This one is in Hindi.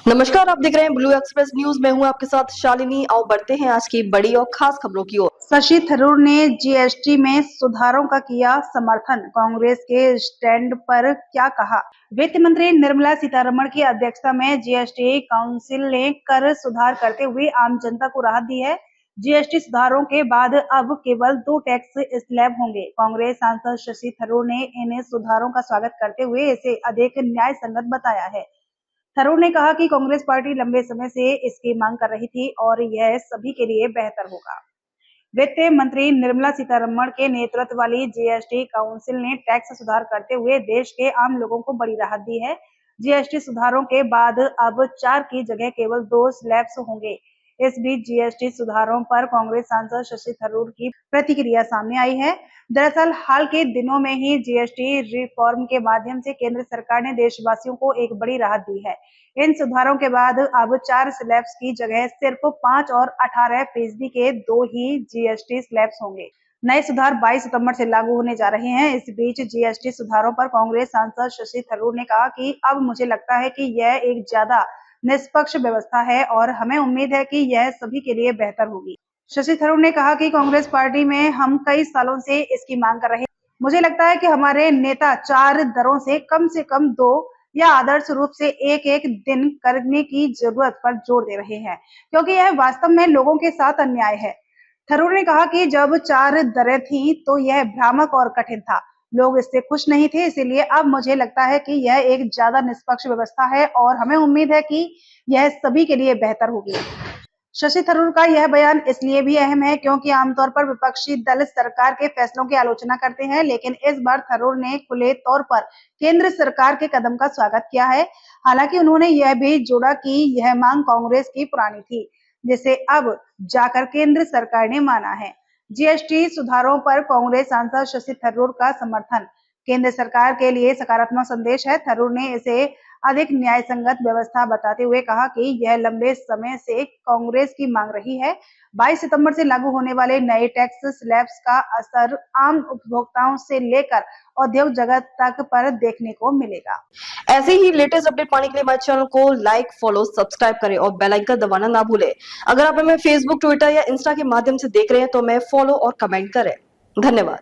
नमस्कार, आप देख रहे हैं ब्लू एक्सप्रेस न्यूज। मैं हूं आपके साथ शालिनी। आओ बढ़ते हैं आज की बड़ी और खास खबरों की ओर। शशि थरूर ने जीएसटी में सुधारों का किया समर्थन, कांग्रेस के स्टैंड पर क्या कहा। वित्त मंत्री निर्मला सीतारमण की अध्यक्षता में जीएसटी काउंसिल ने कर सुधार करते हुए आम जनता को राहत दी है। जीएसटी सुधारों के बाद अब केवल 2 टैक्स स्लैब होंगे। कांग्रेस सांसद शशि थरूर ने इन सुधारों का स्वागत करते हुए इसे अधिक न्याय संगत बताया है। थरूर ने कहा कि कांग्रेस पार्टी लंबे समय से इसकी मांग कर रही थी और यह सभी के लिए बेहतर होगा। वित्त मंत्री निर्मला सीतारमण के नेतृत्व वाली जीएसटी काउंसिल ने टैक्स सुधार करते हुए देश के आम लोगों को बड़ी राहत दी है। जीएसटी सुधारों के बाद अब 4 की जगह केवल 2 स्लैब्स होंगे। इस बीच जीएसटी सुधारों पर कांग्रेस सांसद शशि थरूर की प्रतिक्रिया सामने आई है। दरअसल हाल के दिनों में ही जीएसटी रिफॉर्म के माध्यम से केंद्र सरकार ने देशवासियों को एक बड़ी राहत दी है। इन सुधारों के बाद अब 4 स्लैब्स की जगह सिर्फ 5 और 18% के 2 ही जीएसटी स्लैब्स होंगे। नए सुधार 22 सितंबर से लागू होने जा रहे हैं। इस बीच जीएसटी सुधारों पर कांग्रेस सांसद शशि थरूर ने कहा कि अब मुझे लगता है कि यह एक ज्यादा निष्पक्ष व्यवस्था है और हमें उम्मीद है कि यह सभी के लिए बेहतर होगी। शशि थरूर ने कहा कि कांग्रेस पार्टी में हम कई सालों से इसकी मांग कर रहे हैं। मुझे लगता है कि हमारे नेता 4 दरों से कम 2 या आदर्श रूप से एक दिन करने की जरूरत पर जोर दे रहे हैं, क्योंकि यह वास्तव में लोगों के साथ अन्याय है। थरूर ने कहा कि जब 4 दरें थी तो यह भ्रामक और कठिन था, लोग इससे खुश नहीं थे, इसीलिए अब मुझे लगता है कि यह एक ज्यादा निष्पक्ष व्यवस्था है और हमें उम्मीद है कि यह सभी के लिए बेहतर होगी। शशि थरूर का यह बयान इसलिए भी अहम है क्योंकि आमतौर पर विपक्षी दल सरकार के फैसलों की आलोचना करते हैं, लेकिन इस बार थरूर ने खुले तौर पर केंद्र सरकार के कदम का स्वागत किया है। हालांकि उन्होंने यह भी जोड़ा कि यह मांग कांग्रेस की पुरानी थी, जिसे अब जाकर केंद्र सरकार ने माना है। जीएसटी सुधारों पर कांग्रेस सांसद शशि थरूर का समर्थन केंद्र सरकार के लिए सकारात्मक संदेश है। थरूर ने इसे अधिक न्याय संगत व्यवस्था बताते हुए कहा कि यह लंबे समय से कांग्रेस की मांग रही है। 22 सितंबर से लागू होने वाले नए टैक्स स्लैब्स का असर आम उपभोक्ताओं से लेकर उद्योग जगत तक पर देखने को मिलेगा। ऐसे ही लेटेस्ट अपडेट पाने के लिए हमारे चैनल को लाइक, फॉलो, सब्सक्राइब करें और बेल आइकन दबाना ना भूलें। अगर आप हमें फेसबुक, ट्विटर या इंस्टा के माध्यम से देख रहे हैं तो हमें फॉलो और कमेंट करें। धन्यवाद।